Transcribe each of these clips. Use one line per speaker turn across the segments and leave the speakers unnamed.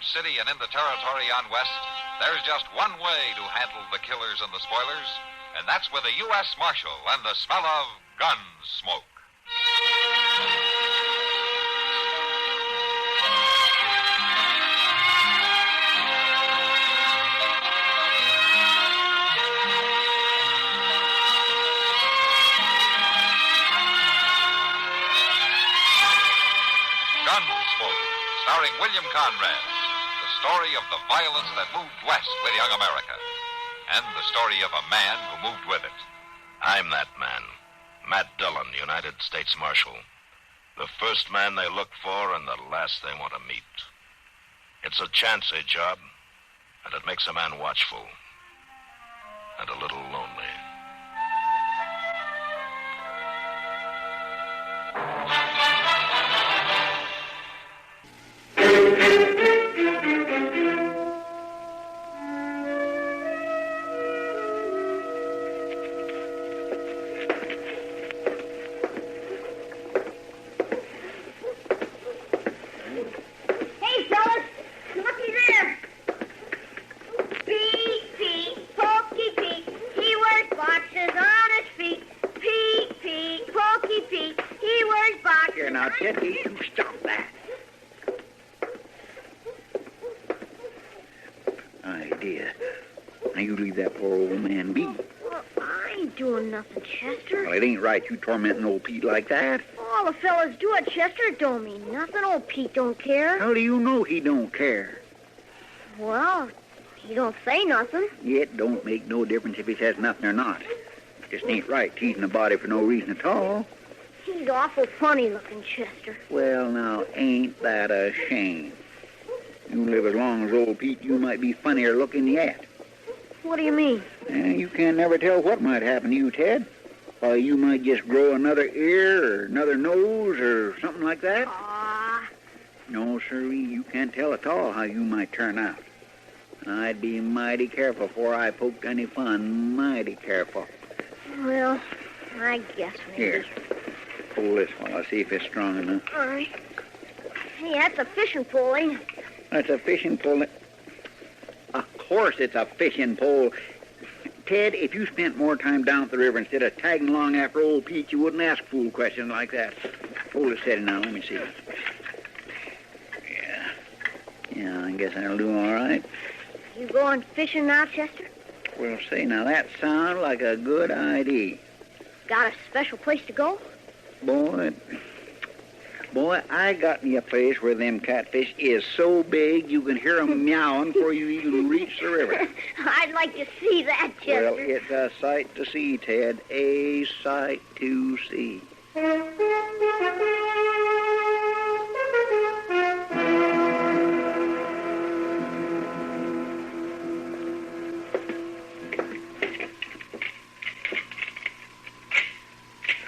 Dodge City and in the territory on west, there's just one way to handle the killers and the spoilers, and that's with a U.S. Marshal and the smell of gun smoke. Gunsmoke, starring William Conrad. The story of the violence that moved west with young America. And the story of a man who moved with it.
I'm that man. Matt Dillon, United States Marshal. The first man they look for and the last they want to meet. It's a chancy job, and it makes a man watchful. And a little lonely.
Now, Teddy, you stop that. Idea. Now, you leave that poor old man be.
Well, I ain't doing nothing, Chester.
Well, it ain't right you tormenting old Pete like that.
All the fellas do it, Chester. It don't mean nothing. Old Pete don't care.
How do you know he don't care?
Well, he don't say nothing.
It don't make no difference if he says nothing or not. Just ain't right teasing a body for no reason at all.
He's awful funny-looking, Chester.
Well, now, ain't that a shame? You live as long as old Pete, you might be funnier looking yet.
What do you mean?
You can't never tell what might happen to you, Ted. Why, you might just grow another ear or another nose or something like that. No, sirree, you can't tell at all how you might turn out. I'd be mighty careful before I poked any fun, mighty careful.
Well, I guess maybe.
Here. Pull this while I see if it's strong enough.
All right. Hey, that's a fishing pole, ain't it?
That's a fishing pole. Of course it's a fishing pole. Ted, if you spent more time down at the river instead of tagging along after old Pete, you wouldn't ask fool questions like that. Hold it steady now. Let me see. Yeah, I guess that'll do all right.
You going fishing now, Chester?
Well, say, now that sounds like a good idea.
Got a special place to go?
Boy, I got me a place where them catfish is so big you can hear 'em meowing before you even reach the river.
I'd like to see that, Chester.
Well, it's a sight to see, Ted. A sight to see.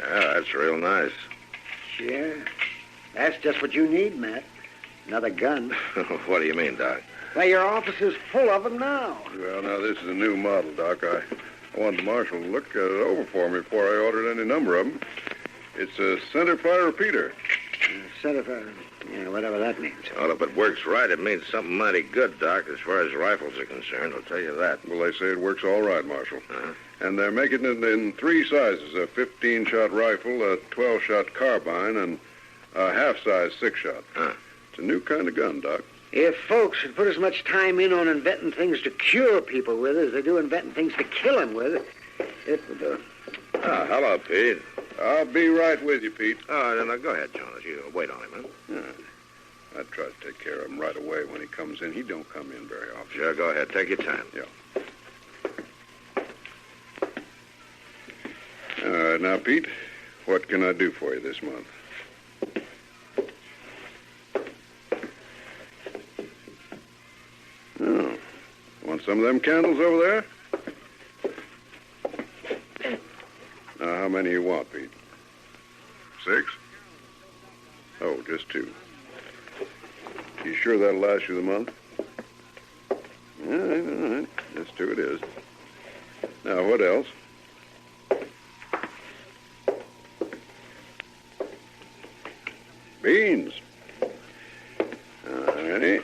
Yeah, that's real nice.
Sure. That's just what you need, Matt. Another gun.
What do you mean, Doc?
Why, your office is full of them now.
Well, now, this is a new model, Doc. I wanted the marshal to look it over for me before I ordered any number of them. It's a centerfire repeater.
Centerfire. Yeah, whatever that means.
Well, if it works right, it means something mighty good, Doc, as far as rifles are concerned. I'll tell you that.
Well, they say it works all right, Marshal.
Uh-huh.
And they're making it in three sizes, a 15-shot rifle, a 12-shot carbine, and a half-size 6-shot.
Huh.
It's a new kind of gun, Doc.
If folks had put as much time in on inventing things to cure people with as they do inventing things to kill them with, it would...
Hello, Pete.
I'll be right with you, Pete.
Oh, no, go ahead, Jonas. You wait on him, huh?
Yeah. I try to take care of him right away when he comes in. He don't come in very often.
Sure, go ahead. Take your time.
Yeah. All right, now, Pete, what can I do for you this month? Oh, want some of them candles over there? Now, how many you want, Pete? 6? Oh, just 2. You sure that'll last you the month? All right. Just 2 it is. Now, what else? Beans. All righty.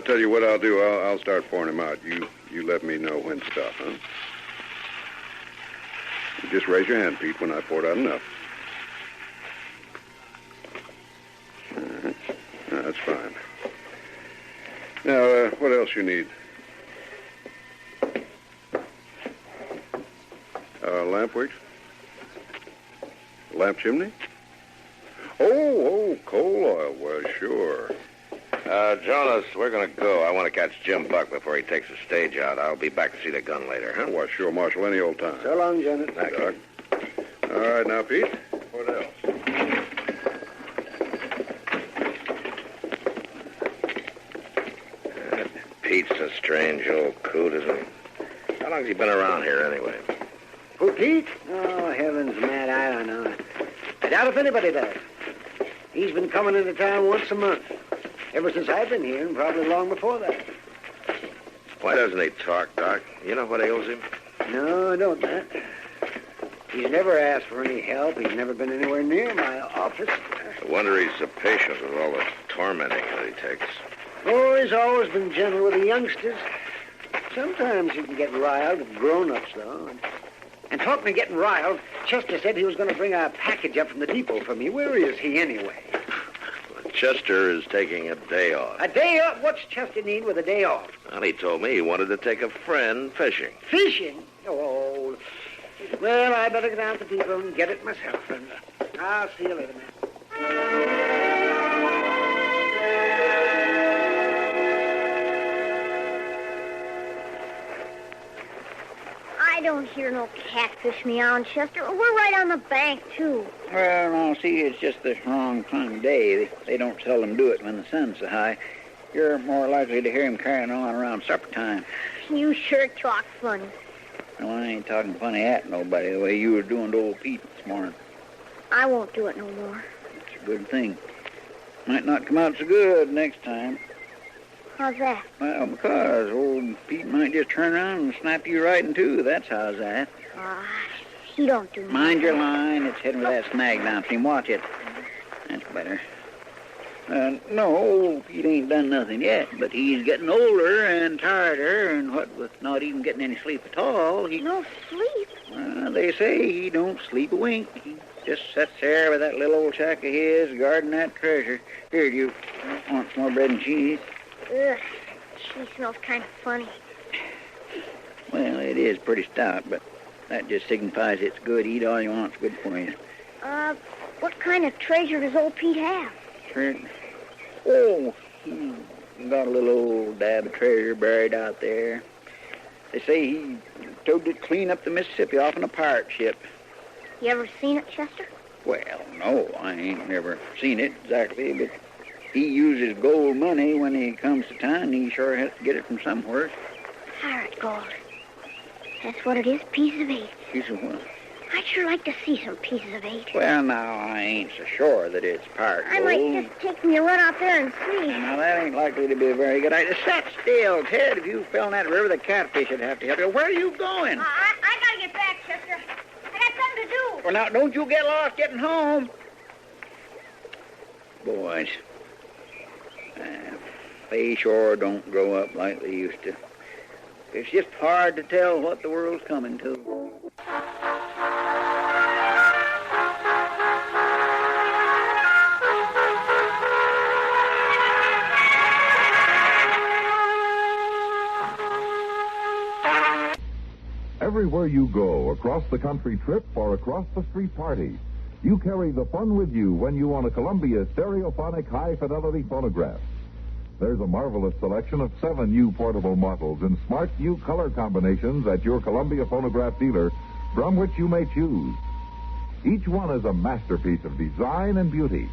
tell you what I'll do. I'll start pouring him out. You let me know when to stop, huh? You just raise your hand, Pete, when I poured out enough. Uh-huh. That's fine. Now, what else you need? Lamp wicks? Lamp chimney? Oh, coal oil. Well, sure.
Jonas, we're going to go. I want to catch Jim Buck before he takes the stage out. I'll be back to see the gun later, huh?
Well, sure, Marshal, any old time.
So long, Jonas.
Thank you.
All right, now, Pete, what else?
Pete's a strange old coot, isn't he? How long's he been around here, anyway?
Who, Pete? Oh, heavens, Matt, I don't know. I doubt if anybody does. He's been coming into town once a month. Ever since I've been here, and probably long before that.
Why doesn't he talk, Doc? You know what ails him?
No, I don't, Matt. He's never asked for any help. He's never been anywhere near my office.
I wonder he's so patient with all the tormenting that he takes.
Oh, he's always been gentle with the youngsters. Sometimes he can get riled with grown-ups, though. And talking of getting riled, Chester said he was going to bring a package up from the depot for me. Where is he, anyway?
Chester is taking a day off.
A day off? What's Chester need with a day off?
Well, he told me he wanted to take a friend fishing.
Fishing? Oh, well, I better get down to the depot and get it myself. And I'll see you later, man.
I don't hear no catfish meowing, Chester. We're right on the bank, too.
Well, now, see, it's just the wrong time of day. They don't seldom do it when the sun's so high. You're more likely to hear him carrying on around supper time.
You sure talk funny.
Well, I ain't talking funny at nobody the way you were doing to old Pete this morning.
I won't do it no more.
It's a good thing. Might not come out so good next time.
How's that?
Well, because old Pete might just turn around and snap you right in two. That's how's that.
He don't do
Mind your line. It's heading with that snag down stream. Watch it. That's better. No, old Pete ain't done nothing yet, but he's getting older and tireder, and what with not even getting any sleep at all, he...
No sleep?
They say he don't sleep a wink. He just sits there with that little old shack of his, guarding that treasure. Here, you want some more bread and cheese?
Ugh, she smells kind of funny.
Well, it is pretty stout, but that just signifies it's good. Eat all you want. It's good for you.
What kind of treasure does old Pete have?
Oh, he got a little old dab of treasure buried out there. They say he towed it clean up the Mississippi off on a pirate ship.
You ever seen it, Chester?
Well, no, I ain't never seen it exactly, but he uses gold money when he comes to town. He sure has to get it from somewhere.
Pirate gold. That's what it is, piece of 8.
Piece of what?
I'd sure like to see some pieces of 8.
Well, now, I ain't so sure that it's pirate gold.
I might just take me a run out there and see.
Now, that ain't likely to be a very good idea. Sit still, Ted. If you fell in that river, the catfish would have to help you. Where are you going?
I gotta get back, Chester. I got something to do.
Well, now, don't you get lost getting home. Boys, they sure don't grow up like they used to. It's just hard to tell what the world's coming to.
Everywhere you go, across the country trip or across the street party, you carry the fun with you when you own a Columbia stereophonic high-fidelity phonograph. There's a marvelous selection of 7 new portable models in smart new color combinations at your Columbia phonograph dealer, from which you may choose. Each one is a masterpiece of design and beauty.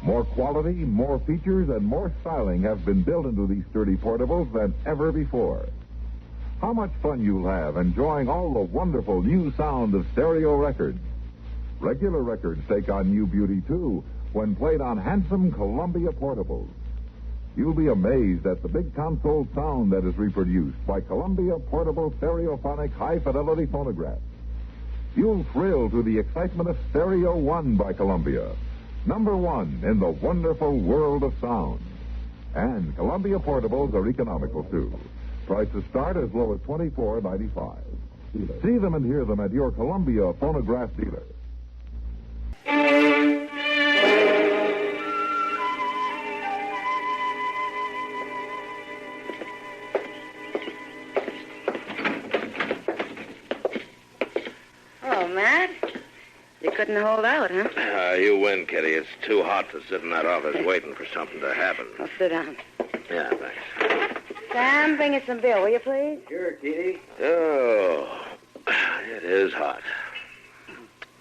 More quality, more features, and more styling have been built into these sturdy portables than ever before. How much fun you'll have enjoying all the wonderful new sound of stereo records. Regular records take on new beauty, too, when played on handsome Columbia portables. You'll be amazed at the big console sound that is reproduced by Columbia portable stereophonic high-fidelity phonographs. You'll thrill to the excitement of Stereo One by Columbia, #1 in the wonderful world of sound. And Columbia portables are economical, too. Prices start as low as $24.95. See them and hear them at your Columbia phonograph dealer.
Oh, Matt. You couldn't hold out, huh?
You win, Kitty. It's too hot to sit in that office waiting for something to happen.
Well, sit down.
Yeah, thanks.
Sam, bring us some beer, will you, please?
Sure, Kitty.
Oh, it is hot.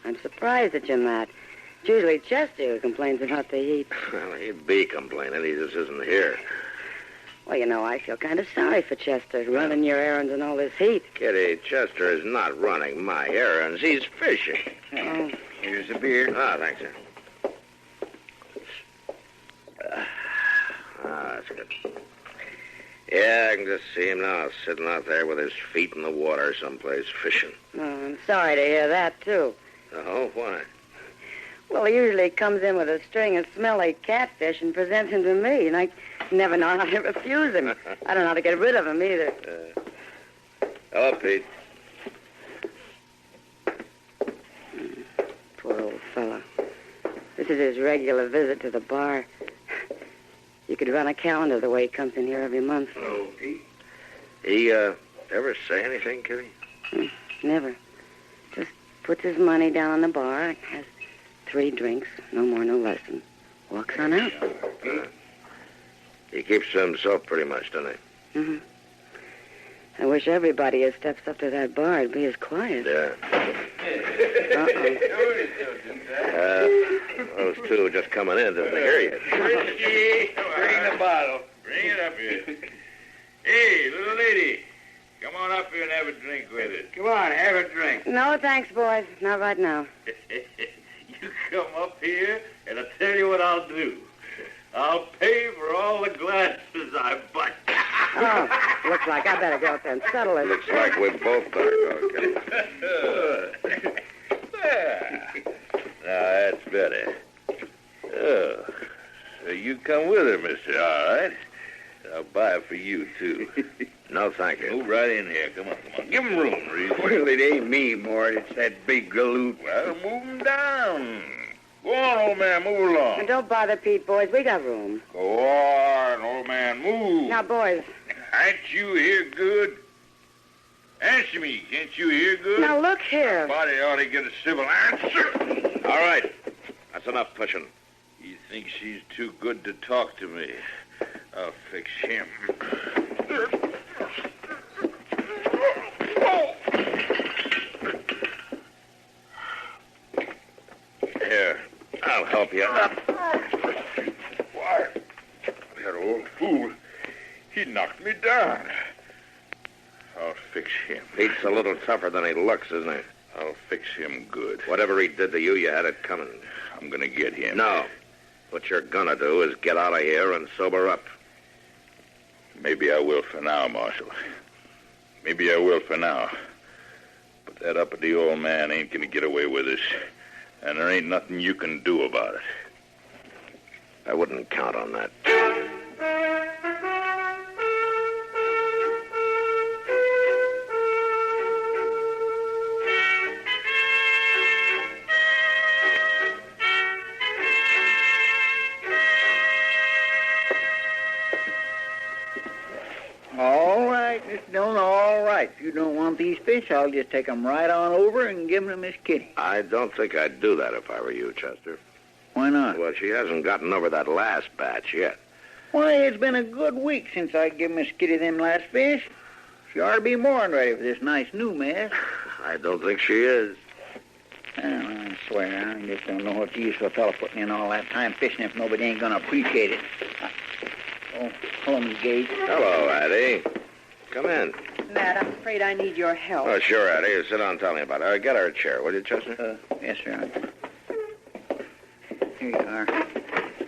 I'm surprised at you, Matt. It's usually Chester who complains about the heat.
Well, he'd be complaining. He just isn't here.
Well, you know, I feel kind of sorry for Chester, running your errands in all this heat.
Kitty, Chester is not running my errands. He's fishing.
Oh.
Here's a beer.
Ah, thanks, sir. That's good. Yeah, I can just see him now, sitting out there with his feet in the water someplace fishing.
Oh, I'm sorry to hear that, too.
Oh, why?
Well, he usually comes in with a string of smelly catfish and presents him to me, and I never know how to refuse him. I don't know how to get rid of him, either.
Hello, Pete.
Poor old fella. This is his regular visit to the bar. You could run a calendar the way he comes in here every month.
Hello, Pete. He, ever say anything, Kitty?
Never. Just puts his money down on the bar, has 3 drinks, no more, no less, and walks on out.
He keeps to himself pretty much, doesn't he?
Mm-hmm. I wish everybody who steps up to that bar would be as quiet.
Yeah. Those two just coming in didn't hear you.
Richie, bring the bottle. Bring it up here. Hey, little lady, come on up here and have a drink with us.
Come on, have a drink.
No, thanks, boys. Not right now.
You come up here, and I'll tell you what I'll do. I'll pay for all the glasses I buy.
Oh, looks like I better go up there and settle it.
Looks like we both better go, Kitty.
Now, that's better. Oh, so you come with her, mister, all right? I'll buy it for you, too.
No, thank you.
Move right in here. Come on. Give him room, Reese.
Well, it ain't me, Mort. It's that big galoot.
Well, move him down. Go on, old man, move along.
And don't bother Pete, boys. We got room.
Go on, old man, move.
Now, boys.
Can't you hear good? Answer me. Can't you hear good?
Now, look here.
Somebody ought to get a civil answer.
All right. That's enough pushing.
He thinks he's too good to talk to me. I'll fix him.
Here, I'll help you up.
Why, that old fool, he knocked me down. I'll fix him.
Pete's a little tougher than he looks, isn't he?
I'll fix him good.
Whatever he did to you, you had it coming.
I'm going to get him.
No. What you're going to do is get out of here and sober up.
Maybe I will for now, Marshal. Maybe I will for now. But that uppity old man ain't going to get away with us. And there ain't nothing you can do about it.
I wouldn't count on that.
All right, Miss Dillon, all right. If you don't want these fish, I'll just take 'em right on over and give 'em to Miss Kitty.
I don't think I'd do that if I were you, Chester.
Why not?
Well, she hasn't gotten over that last batch yet.
Why, it's been a good week since I give Miss Kitty them last fish. She ought to be more than ready for this nice new mess.
I don't think she is.
Well, I swear, I just don't know what use for a fellow putting in all that time fishing if nobody ain't going to appreciate it. Oh, hello, Miss Gage.
Hello, Addie. Come in.
Matt, I'm afraid I need your help.
Oh, sure, Addie. Sit down and tell me about it. Get her a chair, will you, Chester?
Yes, sir. Here you are.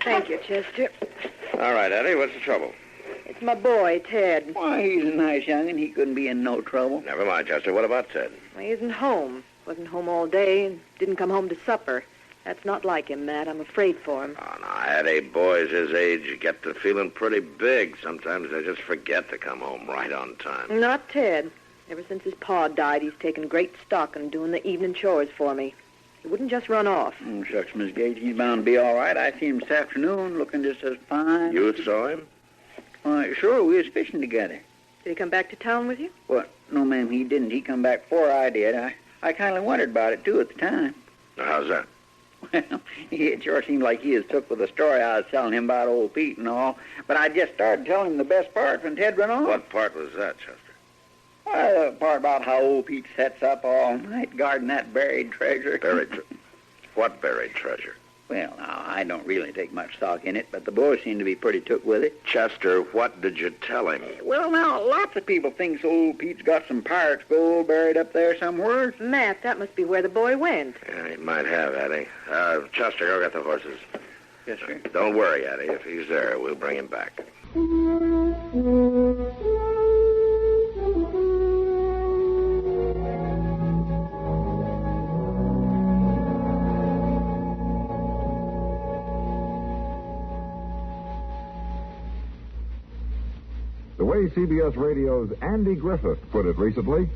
Thank you, Chester.
All right, Addie, what's the trouble?
It's my boy, Ted.
Why, he's a nice young'un. He couldn't be in no trouble.
Never mind, Chester. What about Ted?
He isn't home. Wasn't home all day and didn't come home to supper. That's not like him, Matt. I'm afraid for him.
Oh, no, Eddie, boys his age get to feeling pretty big. Sometimes they just forget to come home right on time.
Not Ted. Ever since his pa died, he's taken great stock in doing the evening chores for me. He wouldn't just run off.
Oh, shucks, Miss Gage, he's bound to be all right. I seen him this afternoon looking just as fine.
You saw him?
Sure, we was fishing together.
Did he come back to town with you?
What? No, ma'am, he didn't. He come back before I did. I kind of wondered about it, too, at the time.
How's that?
Well, it sure seemed like he was took with the story I was telling him about old Pete and all. But I just started telling him the best part when Ted went on.
What part was that, Chester?
The part about how old Pete sets up all night guarding that buried treasure.
What buried treasure?
Well, now, I don't really take much stock in it, but the boys seem to be pretty took with it.
Chester, what did you tell him?
Well, now, lots of people think old Pete's got some pirate's gold buried up there somewhere.
Matt, that must be where the boy went.
Yeah, he might have, Eddie. Chester, go get the horses.
Yes, sir.
Don't worry, Eddie. If he's there, we'll bring him back.
The way CBS Radio's Andy Griffith put it recently,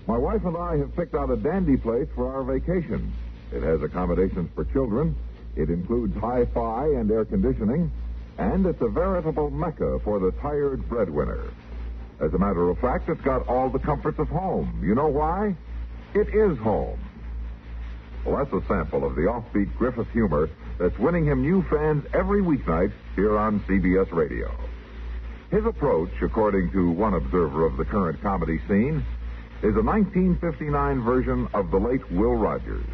my wife and I have picked out a dandy place for our vacation. It has accommodations for children, it includes hi-fi and air conditioning, and it's a veritable mecca for the tired breadwinner. As a matter of fact, it's got all the comforts of home. You know why? It is home. Well, that's a sample of the offbeat Griffith humor that's winning him new fans every weeknight here on CBS Radio. His approach, according to one observer of the current comedy scene, is a 1959 version of the late Will Rogers.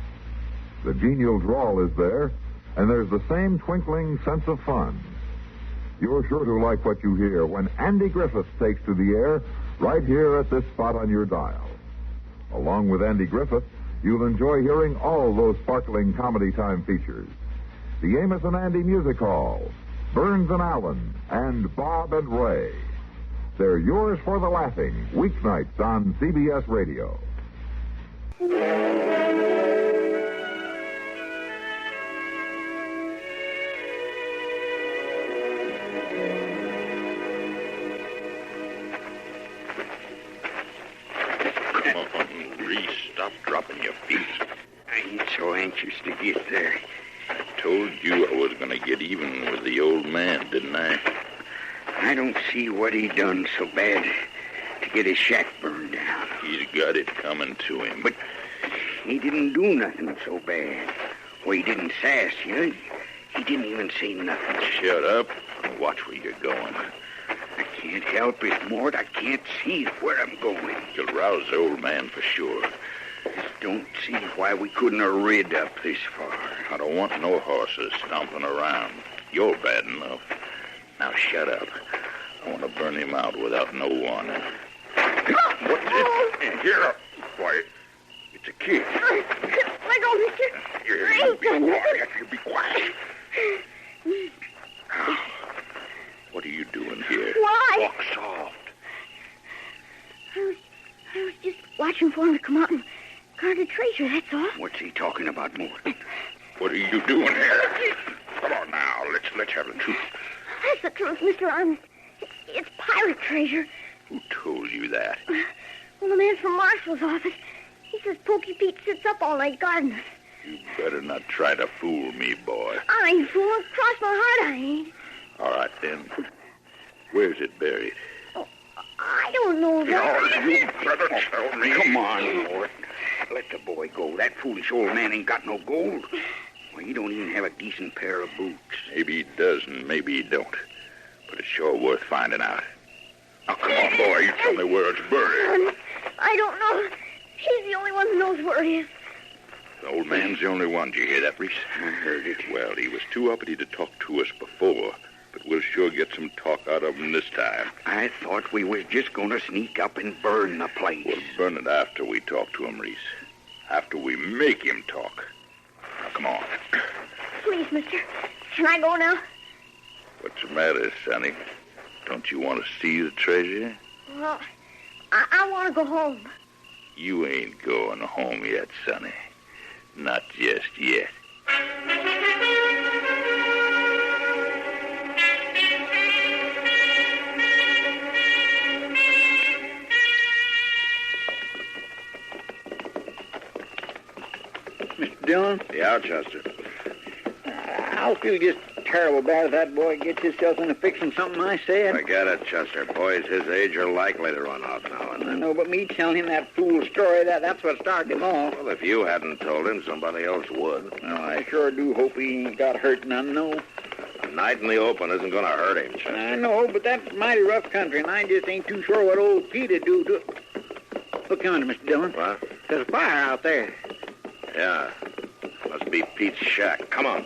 The genial drawl is there, and there's the same twinkling sense of fun. You're sure to like what you hear when Andy Griffith takes to the air right here at this spot on your dial. Along with Andy Griffith, you'll enjoy hearing all those sparkling Comedy Time features. The Amos and Andy Music Hall, Burns and Allen, and Bob and Ray. They're yours for the laughing, weeknights on CBS Radio.
Come on, Reese, stop dropping your feet.
I ain't so anxious to get there.
I told you I was going to get even with the old man, didn't I?
I don't see what he done so bad to get his shack burned down.
He's got it coming to him.
But he didn't do nothing so bad. Well, he didn't sass you. He didn't even say nothing.
Shut up and watch where you're going.
I can't help it, Mort. I can't see where I'm going.
You'll rouse the old man for sure.
Just don't see why we couldn't have rid up this far.
I don't want no horses stomping around. You're bad enough. Now shut up. I want to burn him out without no warning.
What's it? Get up. Why, it's a kid.
Let go, mister.
You be quiet. You be quiet.
What are you doing here?
Why?
Walk soft.
I was just watching for him to come out and guard the treasure, that's all.
What's he talking about, Mort?
What are you doing here?
Come on now. Let's have the truth.
That's the truth, Mr. Honest. It's pirate treasure.
Who told you that?
Well, the man from Marshall's office, he says Pokey Pete sits up all night guarding us.
You better not try to fool me, boy.
I ain't fooling. Cross my heart, I ain't.
All right, then. Where's it buried?
Oh, I don't know that.
No, you better tell me. Come on, Mort. Let the boy go. That foolish old man ain't got no gold. Well, he don't even have a decent pair of boots.
Maybe he does and maybe he don't. But it's sure worth finding out.
Now, come on, boy. You tell me where it's buried.
I don't know. He's the only one who knows where it is.
The old man's the only one. Did you hear that, Reese?
I heard it.
Well, he was too uppity to talk to us before, but we'll sure get some talk out of him this time.
I thought we was just going to sneak up and burn the place.
We'll burn it after we talk to him, Reese. After we make him talk. Now, come on.
Please, mister. Can I go now?
What's the matter, Sonny? Don't you want to see the treasure?
Well, I want to go home.
You ain't going home yet, Sonny. Not just yet.
Mr. Dillon?
Yeah, Chester.
I'll feel just terrible bad if that boy gets himself into fixing something I said.
Forget it, Chester. Boys his age are likely to run off now and
I
then.
know, but me telling him that fool story, that's what started him off.
Well, if you hadn't told him, somebody else would.
Well, I sure do hope he ain't got hurt none, no.
A night in the open isn't going to hurt him, Chester.
I know, but that's mighty rough country, and I just ain't too sure what old Pete'd do to it. Look yonder, Mr. Dillon.
What?
There's a fire out there.
Yeah. Must be Pete's shack. Come on.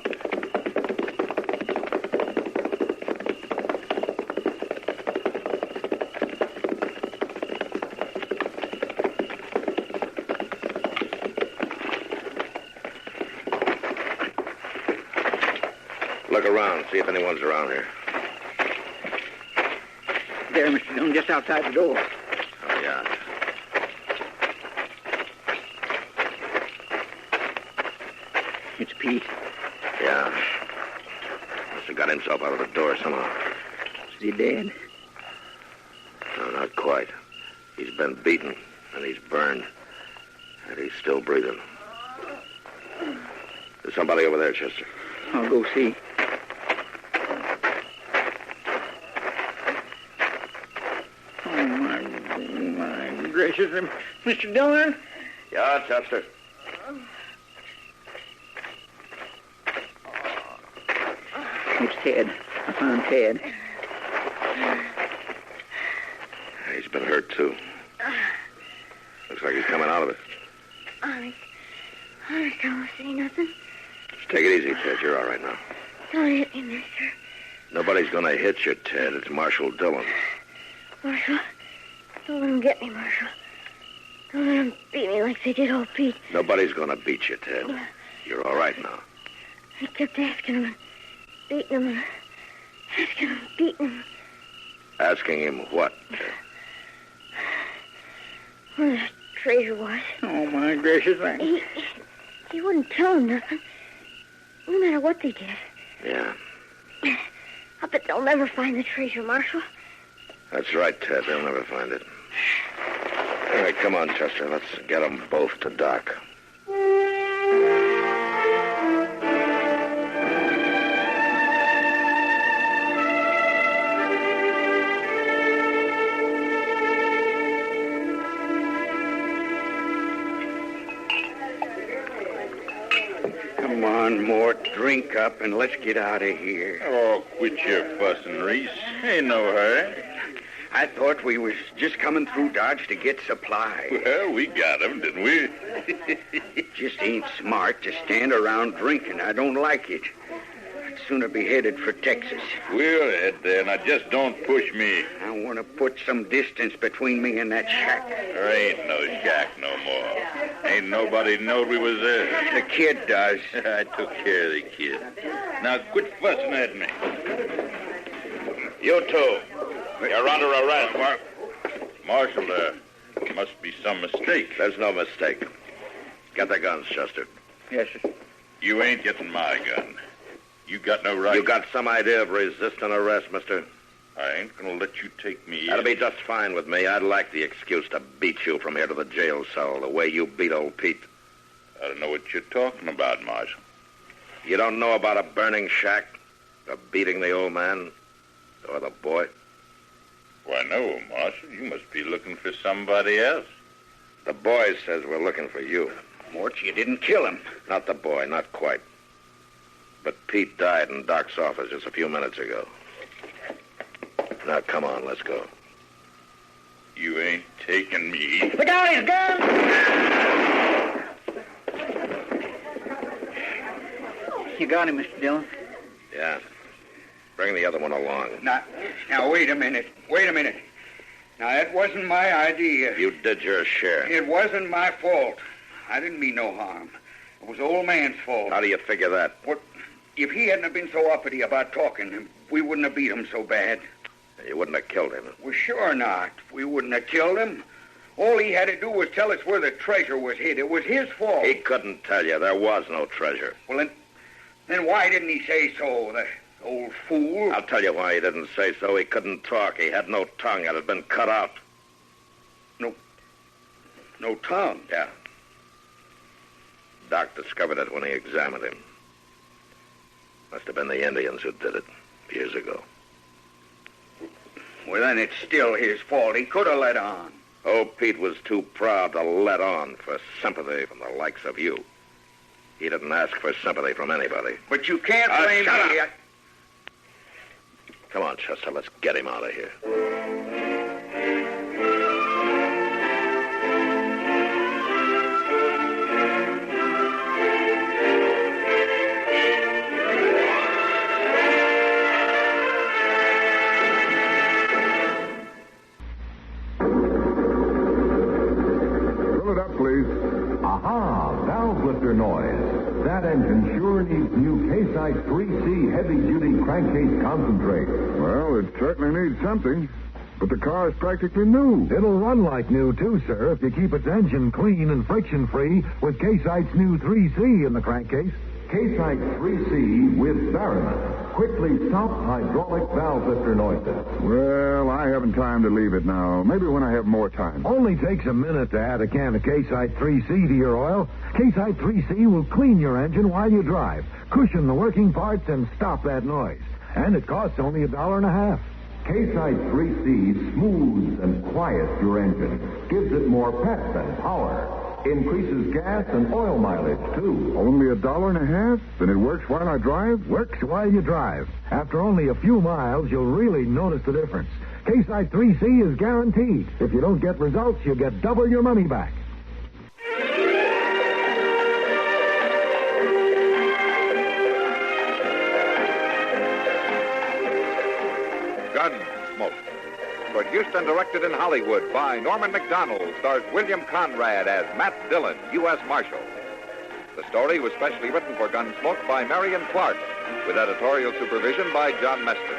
Look around, see if anyone's around here.
There, Mr. Dillon, just outside the door.
Oh, yeah.
It's Pete.
Yeah. Must have got himself out of the door somehow.
Is he dead?
No, not quite. He's been beaten, and he's burned. And he's still breathing. There's somebody over there, Chester.
I'll go see. Oh, my gracious. Mr. Dillon?
Yeah, Chester.
It's Ted. I found Ted.
He's been hurt, too. Looks like he's coming out of it.
Honest, I don't see nothing.
Just take it easy, Ted. You're all right now.
Don't hit me, mister.
Nobody's going to hit you, Ted. It's Marshal Dillon.
Marshal, don't let him get me, Marshal. Don't let him beat me like they did old Pete.
Nobody's going to beat you, Ted. You're all right now.
I kept asking him and beating him and asking him and beating him.
Asking him what, Ted?
Where that treasure was.
Oh, my gracious.
He wouldn't tell him nothing. No matter what they did.
Yeah.
I bet they'll never find the treasure, Marshal.
That's right, Ted. They'll never find it. All right, come on, Chester. Let's get them both to Doc.
Come on, Mort. Drink up and let's get out of here.
Oh, quit your fussing, Reese. Ain't no hurry.
I thought we was just coming through Dodge to get supplies.
Well, we got 'em, didn't we?
It just ain't smart to stand around drinking. I don't like it. I'd sooner be headed for Texas.
We'll head there. Now, just don't push me.
I want to put some distance between me and that shack.
There ain't no shack no more. Ain't nobody knowed we was there.
The kid does.
I took care of the kid. Now, quit fussing at me. You two. You're under arrest, Mark. Marshal, there must be some mistake.
There's no mistake. Get the guns, Chester.
Yes, sir.
You ain't getting my gun. You got no right.
You got some idea of resisting arrest, mister?
I ain't gonna let you take me in.
That'll be just fine with me. I'd like the excuse to beat you from here to the jail cell, the way you beat old Pete.
I don't know what you're talking about, Marshal.
You don't know about a burning shack, or beating the old man, or the boy?
Why, no, Marshal. You must be looking for somebody else.
The boy says we're looking for you.
Mort, you didn't kill him.
Not the boy, not quite. But Pete died in Doc's office just a few minutes ago. Now, come on, let's go.
You ain't taking me.
Put down his gun! You got him, Mr. Dillon.
Yeah. Bring the other one along.
Now, wait a minute. Wait a minute. Now, that wasn't my idea.
You did your share.
It wasn't my fault. I didn't mean no harm. It was the old man's fault.
How do you figure that?
What? If he hadn't have been so uppity about talking, we wouldn't have beat him so bad.
You wouldn't have killed him.
Well, sure not. We wouldn't have killed him. All he had to do was tell us where the treasure was hid. It was his fault.
He couldn't tell you. There was no treasure.
Well, Then why didn't he say so, the old fool?
I'll tell you why he didn't say so. He couldn't talk. He had no tongue. It had been cut out.
No tongue?
Yeah. Doc discovered it when he examined him. Must have been the Indians who did it years ago.
Well, then it's still his fault. He could have let on.
Oh, Pete was too proud to let on for sympathy from the likes of you. He didn't ask for sympathy from anybody.
But you can't blame
shut
me.
up. Come on, Chester, let's get him out of here.
Fill it up, please. Aha, valve lifter noise. That engine sure needs new K-Site 3C heavy-duty crankcase concentrate.
Well, it certainly needs something. But the car is practically new.
It'll run like new, too, sir, if you keep its engine clean and friction-free with K-Site's new 3C in the crankcase. K-Site 3C with Barron. Quickly stop hydraulic valve lifter noises.
Well, I haven't time to leave it now. Maybe when I have more time.
Only takes a minute to add a can of K-Site 3C to your oil. K-Site 3C will clean your engine while you drive, cushion the working parts, and stop that noise. And it costs only $1.50. K-Site 3C smooths and quiets your engine, gives it more pep and power, increases gas and oil mileage, too.
Only $1.50? Then it works while I drive?
Works while you drive. After only a few miles, you'll really notice the difference. K-Site 3C is guaranteed. If you don't get results, you get double your money back.
Gunsmoke. Produced and directed in Hollywood by Norman McDonald, stars William Conrad as Matt Dillon, U.S. Marshal. The story was specially written for Gunsmoke by Marion Clark, with editorial supervision by John Meston.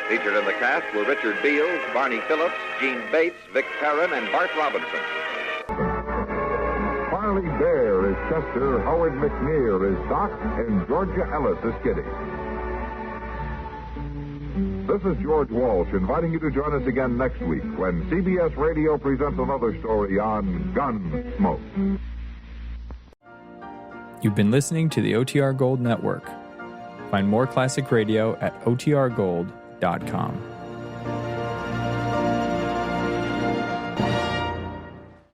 Featured in the cast were Richard Beals, Barney Phillips, Gene Bates, Vic Perrin, and Bart Robinson.
Farley Bear is Chester, Howard McNear is Doc, and Georgia Ellis is Kitty. This is George Walsh inviting you to join us again next week when CBS Radio presents another story on Gunsmoke.
You've been listening to the OTR Gold Network. Find more classic radio at otrgold.com.